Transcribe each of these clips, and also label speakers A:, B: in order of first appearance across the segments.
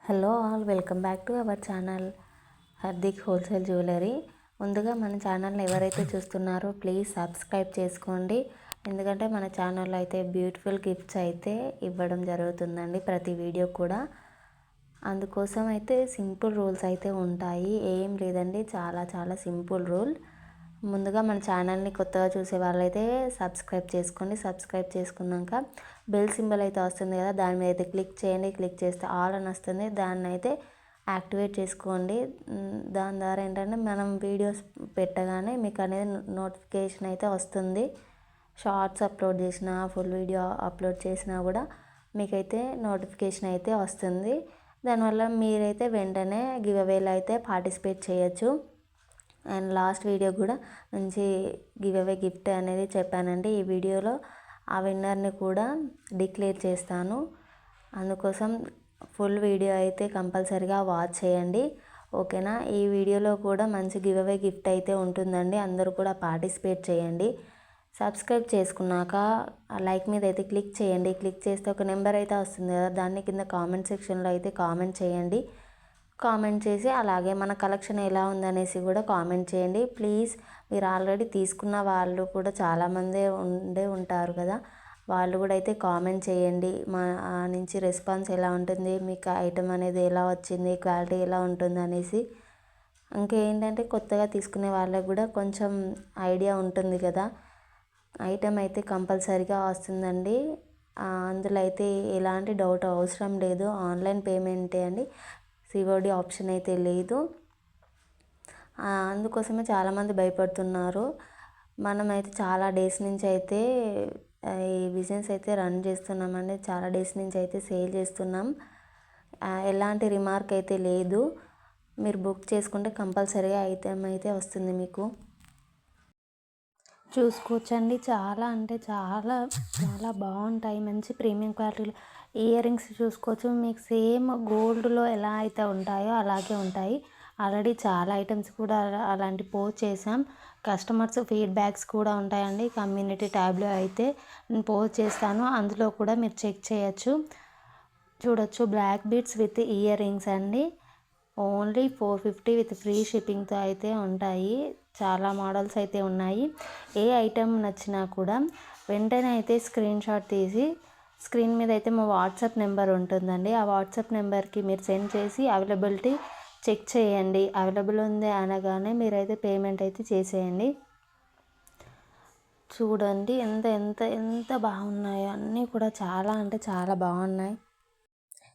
A: Hello all, welcome back to our channel Hardik wholesale jewellery. ముందుగా మన ఛానల్ని ఎవరైతే చూస్తున్నారో ప్లీజ్ సబ్స్క్రైబ్ చేసుకోండి. ఎందుకంటే మన ఛానల్లో అయితే బ్యూటిఫుల్ గిఫ్ట్స్ అయితే ఇవ్వడం జరుగుతుందండి ప్రతి వీడియో కూడా. అందుకోసం అయితే సింపుల్ రూల్స్ అయితే ఉంటాయి, ఏం లేదండి, చాలా చాలా సింపుల్ రూల్. ముందుగా మన ఛానల్ని కొత్తగా చూసే వాళ్ళైతే సబ్స్క్రైబ్ చేసుకోండి. సబ్స్క్రైబ్ చేసుకున్నాక బెల్ సింబల్ అయితే వస్తుంది కదా, దాని మీద అయితే క్లిక్ చేయండి. క్లిక్ చేస్తే ఆల్ అని వస్తుంది, దాన్ని అయితే యాక్టివేట్ చేసుకోండి. దాని ద్వారా ఏంటంటే మనం వీడియోస్ పెట్టగానే మీకు అనేది నోటిఫికేషన్ అయితే వస్తుంది. షార్ట్స్ అప్లోడ్ చేసినా, ఫుల్ వీడియో అప్లోడ్ చేసినా కూడా మీకైతే నోటిఫికేషన్ అయితే వస్తుంది. దానివల్ల మీరైతే వెంటనే గివ్ అవేలో అయితే పార్టిసిపేట్ చేయొచ్చు. అండ్ లాస్ట్ వీడియో కూడా మంచి గివ్ అవే గిఫ్ట్ అనేది చెప్పానండి. ఈ వీడియోలో ఆ విన్నర్ని కూడా డిక్లేర్ చేస్తాను. అందుకోసం ఫుల్ వీడియో అయితే కంపల్సరీగా వాచ్ చేయండి, ఓకేనా. ఈ వీడియోలో కూడా మంచి గివ్ అవే గిఫ్ట్ అయితే ఉంటుందండి, అందరూ కూడా పార్టిసిపేట్ చేయండి. సబ్స్క్రైబ్ చేసుకున్నాక లైక్ మీద అయితే క్లిక్ చేయండి. క్లిక్ చేస్తే ఒక నెంబర్ అయితే వస్తుంది కదా, దాన్ని కింద కామెంట్ సెక్షన్లో అయితే కామెంట్ చేయండి. కామెంట్ చేసి అలాగే మన కలెక్షన్ ఎలా ఉందనేసి కూడా కామెంట్ చేయండి ప్లీజ్. మీరు ఆల్రెడీ తీసుకున్న వాళ్ళు కూడా చాలామంది ఉంటారు కదా, వాళ్ళు కూడా అయితే కామెంట్ చేయండి. మా నుంచి రెస్పాన్స్ ఎలా ఉంటుంది, మీకు ఐటమ్ అనేది ఎలా వచ్చింది, క్వాలిటీ ఎలా ఉంటుంది అనేసి. ఇంకేంటంటే కొత్తగా తీసుకునే వాళ్ళకి కూడా కొంచెం ఐడియా ఉంటుంది కదా. ఐటమ్ అయితే కంపల్సరీగా వస్తుందండి, అందులో అయితే ఎలాంటి డౌట్ అవసరం లేదు. ఆన్లైన్ పేమెంటే అండి, సిఓడి ఆప్షన్ అయితే లేదు. అందుకోసమే చాలామంది భయపడుతున్నారు. మనమైతే చాలా డేస్ నుంచి అయితే ఈ బిజినెస్ అయితే రన్ చేస్తున్నామండి. చాలా డేస్ నుంచి అయితే సేల్ చేస్తున్నాం. ఎలాంటి రిమార్క్ అయితే లేదు. మీరు బుక్ చేసుకుంటే కంపల్సరీగా ఐటెం అయితే వస్తుంది మీకు. చూసుకోవచ్చండి, చాలా అంటే చాలా చాలా బాగుంటాయి, మంచి ప్రీమియం క్వాలిటీలో ఇయర్ రింగ్స్ చూసుకోవచ్చు. మీకు సేమ్ గోల్డ్లో ఎలా అయితే ఉంటాయో అలాగే ఉంటాయి. ఆల్రెడీ చాలా ఐటమ్స్ కూడా అలాంటి పోస్ట్ చేసాం. కస్టమర్స్ ఫీడ్బ్యాక్స్ కూడా ఉంటాయండి. కమ్యూనిటీ ట్యాబ్లో అయితే నేను పోస్ట్ చేస్తాను, అందులో కూడా మీరు చెక్ చేయొచ్చు. చూడొచ్చు, black beads with earrings అండి. ఓన్లీ 450 విత్ ఫ్రీ షిప్పింగ్తో అయితే ఉంటాయి. చాలా మోడల్స్ అయితే ఉన్నాయి. ఏ ఐటెం నచ్చినా కూడా వెంటనే అయితే స్క్రీన్ షాట్ తీసి స్క్రీన్ మీద అయితే మా వాట్సాప్ నెంబర్ ఉంటుందండి, ఆ వాట్సాప్ నెంబర్కి మీరు సెండ్ చేసి అవైలబిలిటీ చెక్ చేయండి. అవైలబుల్ ఉంది అనగానే మీరైతే పేమెంట్ అయితే చేసేయండి. చూడండి ఎంత ఎంత ఎంత బాగున్నాయో, అన్నీ కూడా చాలా అంటే చాలా బాగున్నాయి.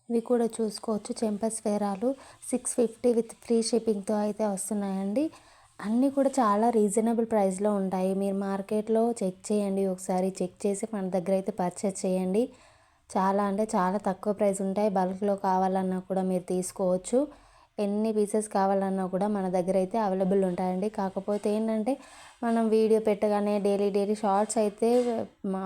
A: ఇవి కూడా చూసుకోవచ్చు, చెంపస్ వేరాలు 650 విత్ ఫ్రీ షిప్పింగ్తో అయితే వస్తున్నాయండి. అన్నీ కూడా చాలా రీజనబుల్ ప్రైస్లో ఉంటాయి. మీరు మార్కెట్లో చెక్ చేయండి, ఒకసారి చెక్ చేసి మన దగ్గర అయితే పర్చేస్ చేయండి. చాలా అంటే చాలా తక్కువ ప్రైస్ ఉంటాయి. బల్క్లో కావాలన్నా కూడా మీరు తీసుకోవచ్చు. ఎన్ని పీసెస్ కావాలన్నా కూడా మన దగ్గర అయితే అవైలబుల్ ఉంటాయండి. కాకపోతే ఏంటంటే మనం వీడియో పెట్టగానే డైలీ షార్ట్స్ అయితే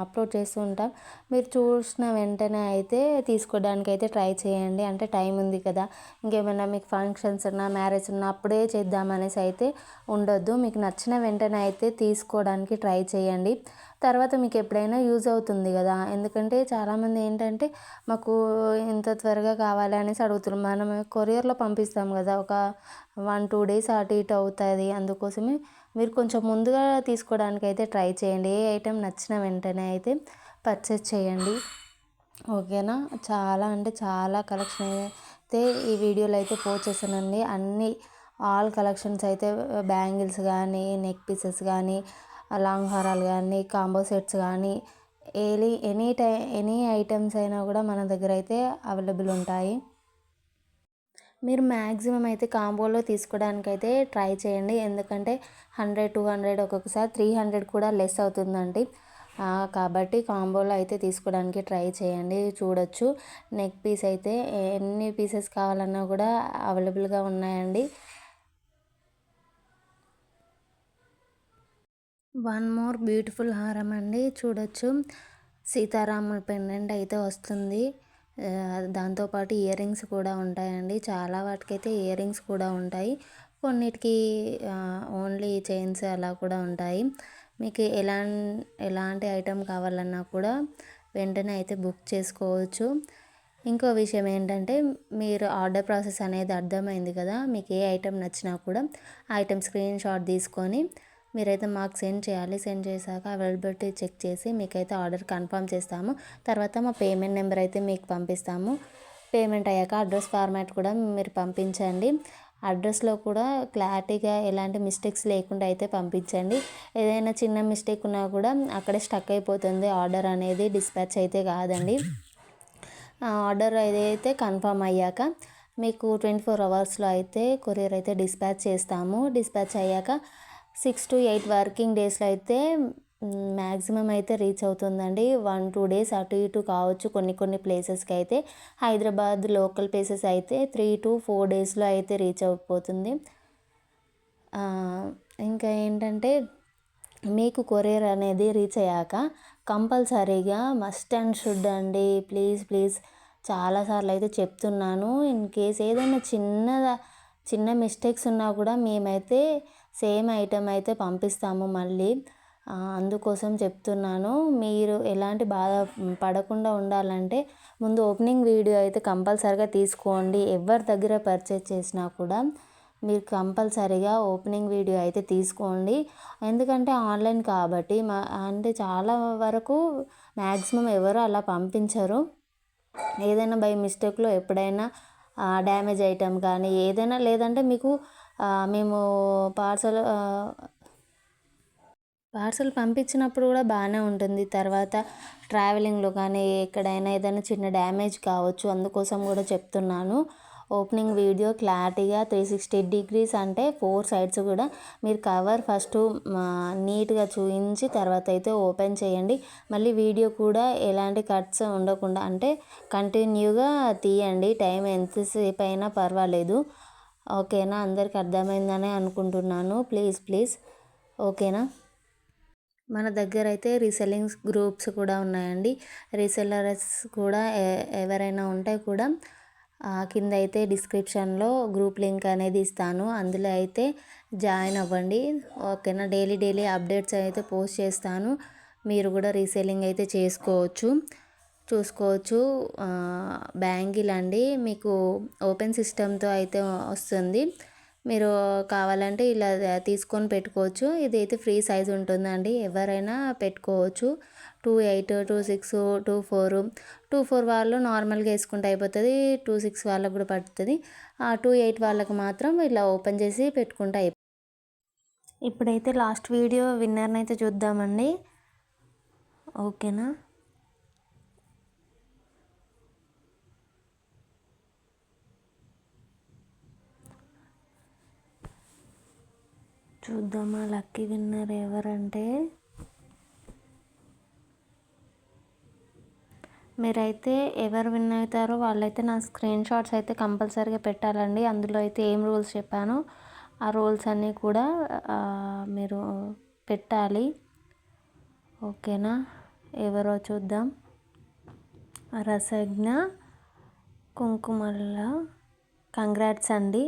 A: అప్లోడ్ చేస్తూ ఉంటాం. మీరు చూసిన వెంటనే అయితే తీసుకోవడానికి అయితే ట్రై చేయండి. అంటే టైం ఉంది కదా, ఇంకేమైనా మీకు ఫంక్షన్స్ ఉన్నా, మ్యారేజ్ ఉన్నా అప్పుడే చేద్దామనేసి అయితే ఉండొద్దు. మీకు నచ్చిన వెంటనే అయితే తీసుకోవడానికి ట్రై చేయండి. తర్వాత మీకు ఎప్పుడైనా యూజ్ అవుతుంది కదా. ఎందుకంటే చాలామంది ఏంటంటే మాకు ఇంత త్వరగా కావాలి అనేసి అడుగుతున్నారు. మనం కొరియర్లో పంపిస్తాం కదా, ఒక 1-2 డేస్ అటు ఇటు అవుతుంది. అందుకోసమే మీరు కొంచెం ముందుగా తీసుకోవడానికి అయితే ట్రై చేయండి. ఏ ఐటెం నచ్చిన వెంటనే అయితే పర్చేస్ చేయండి, ఓకేనా. చాలా అంటే చాలా కలెక్షన్ అయితే ఈ వీడియోలో అయితే పోస్ట్ చేశానండి. అన్ని ఆల్ కలెక్షన్స్ అయితే బ్యాంగిల్స్ కానీ, నెక్ పీసెస్ కానీ, లాంగ్ హారాలు కానీ, కాంబో సెట్స్ కానీ, ఎనీ ఐటమ్స్ అయినా కూడా మన దగ్గర అయితే అవైలబుల్ ఉంటాయి. మీరు మ్యాక్సిమం అయితే కాంబోలో తీసుకోవడానికి అయితే ట్రై చేయండి. ఎందుకంటే 100-200, ఒక్కొక్కసారి 300 కూడా లెస్ అవుతుందండి. కాబట్టి కాంబోలో అయితే తీసుకోవడానికి ట్రై చేయండి. చూడొచ్చు, నెక్ పీస్ అయితే ఎన్ని పీసెస్ కావాలన్నా కూడా అవైలబుల్గా ఉన్నాయండి. వన్ మోర్ బ్యూటిఫుల్ హారం అండి, చూడొచ్చు. సీతారాముల పెండెంట్ అయితే వస్తుంది, దాంతోపాటు ఇయర్ రింగ్స్ కూడా ఉంటాయండి. చాలా వాటికైతే ఇయర్ రింగ్స్ కూడా ఉంటాయి, కొన్నిటికి ఓన్లీ చైన్స్ అలా కూడా ఉంటాయి. మీకు ఎలాంటి ఐటెం కావాలన్నా కూడా వెంటనే అయితే బుక్ చేసుకోవచ్చు. ఇంకో విషయం ఏంటంటే మీరు ఆర్డర్ ప్రాసెస్ అనేది అర్థమైంది కదా. మీకు ఏ ఐటెం నచ్చినా కూడా ఆ ఐటెం స్క్రీన్ షాట్ తీసుకొని మీరైతే మాకు సెండ్ చేయాలి. సెండ్ చేశాక అవైలబిలిటీ చెక్ చేసి మీకైతే ఆర్డర్ కన్ఫర్మ్ చేస్తాము. తర్వాత మా పేమెంట్ నెంబర్ అయితే మీకు పంపిస్తాము. పేమెంట్ అయ్యాక అడ్రస్ ఫార్మాట్ కూడా మీరు పంపించండి. అడ్రస్లో కూడా క్లారిటీగా ఎలాంటి మిస్టేక్స్ లేకుండా అయితే పంపించండి. ఏదైనా చిన్న మిస్టేక్ ఉన్నా కూడా అక్కడే స్టక్ అయిపోతుంది. ఆర్డర్ అనేది డిస్పాచ్ అయితే కాదండి. ఆర్డర్ ఏదైతే కన్ఫర్మ్ అయ్యాక మీకు 24 అవర్స్లో అయితే కొరియర్ అయితే డిస్పాచ్ చేస్తాము. డిస్పాచ్ అయ్యాక 6 to 8 వర్కింగ్ డేస్లో అయితే మ్యాక్సిమం అయితే రీచ్ అవుతుందండి. 1-2 డేస్ అటు ఇటు కావచ్చు కొన్ని ప్లేసెస్కి అయితే. హైదరాబాద్ లోకల్ ప్లేసెస్ అయితే 3 to 4 డేస్లో అయితే రీచ్ అయిపోతుంది. ఇంకా ఏంటంటే మీకు కొరియర్ అనేది రీచ్ అయ్యాక కంపల్సరీగా మస్ట్ అండ్ షుడ్ అండి, ప్లీజ్ చాలాసార్లు అయితే చెప్తున్నాను. ఇన్ కేస్ ఏదైనా చిన్న మిస్టేక్స్ ఉన్నా కూడా మేమైతే సేమ్ ఐటెం అయితే పంపిస్తాము మళ్ళీ. అందుకోసం చెప్తున్నాను. మీరు ఎలాంటి బాధ పడకుండా ఉండాలంటే ముందు ఓపెనింగ్ వీడియో అయితే కంపల్సరీగా తీసుకోండి. ఎవరి దగ్గర పర్చేస్ చేసినా కూడా మీరు కంపల్సరీగా ఓపెనింగ్ వీడియో అయితే తీసుకోండి. ఎందుకంటే ఆన్లైన్ కాబట్టి అంటే చాలా వరకు మ్యాక్సిమం ఎవరు అలా పంపించరు. ఏదైనా బై మిస్టేక్లో ఎప్పుడైనా డ్యామేజ్ ఐటెం కానీ ఏదైనా, లేదంటే మీకు మేము పార్సల్ పంపించినప్పుడు కూడా బాగానే ఉంటుంది. తర్వాత ట్రావెలింగ్లో కానీ ఎక్కడైనా ఏదైనా చిన్న డ్యామేజ్ కావచ్చు. అందుకోసం కూడా చెప్తున్నాను. ఓపెనింగ్ వీడియో క్లారిటీగా 360 degrees అంటే 4 సైడ్స్ కూడా మీరు కవర్ ఫస్ట్ నీట్గా చూపించి తర్వాత అయితే ఓపెన్ చేయండి. మళ్ళీ వీడియో కూడా ఎలాంటి కట్స్ ఉండకుండా అంటే కంటిన్యూగా తీయండి. టైం ఎంతసేపు అయినా పర్వాలేదు. ఓకేనా? అందరికి అర్థమైందని అనుకుంటున్నాను. ప్లీజ్ ఓకేనా? మన దగ్గర అయితే రీసెల్లింగ్ గ్రూప్స్ కూడా ఉన్నాయండి. రీసెల్లర్స్ కూడా ఎవరైనా ఉంటే కూడా కింద అయితే డిస్క్రిప్షన్లో గ్రూప్ లింక్ అనేది ఇస్తాను. అందులో అయితే జాయిన్ అవ్వండి. ఓకేనా? డైలీ అప్డేట్స్ అయితే పోస్ట్ చేస్తాను. మీరు కూడా రీసెల్లింగ్ అయితే చూసుకోవచ్చు. బ్యాంగిల్ అండి, మీకు ఓపెన్ సిస్టమ్తో అయితే వస్తుంది. మీరు కావాలంటే ఇలా తీసుకొని పెట్టుకోవచ్చు. ఇది అయితే ఫ్రీ సైజ్ ఉంటుందండి, ఎవరైనా పెట్టుకోవచ్చు. 2.8, 2.6, 2.4 వాళ్ళు నార్మల్గా వేసుకుంటే అయిపోతుంది. 2.6 వాళ్ళకు కూడా పడుతుంది. 2.8 వాళ్ళకి మాత్రం ఇలా ఓపెన్ చేసి పెట్టుకుంటే అయిపోతుంది. ఇప్పుడైతే లాస్ట్ వీడియో విన్నర్ని అయితే చూద్దామండి. ఓకేనా? చూద్దామా లక్కీ విన్నర్ ఎవరంటే, మీరైతే ఎవరు విన్ అవుతారో వాళ్ళైతే నా స్క్రీన్ షాట్స్ అయితే కంపల్సరీగా పెట్టాలండి. అందులో అయితే ఏం రూల్స్ చెప్పానో ఆ రూల్స్ అన్నీ కూడా మీరు పెట్టాలి. ఓకేనా? ఎవరో చూద్దాం. రసజ్ఞ కుంకుమల్ల, కంగ్రాట్స్ అండి.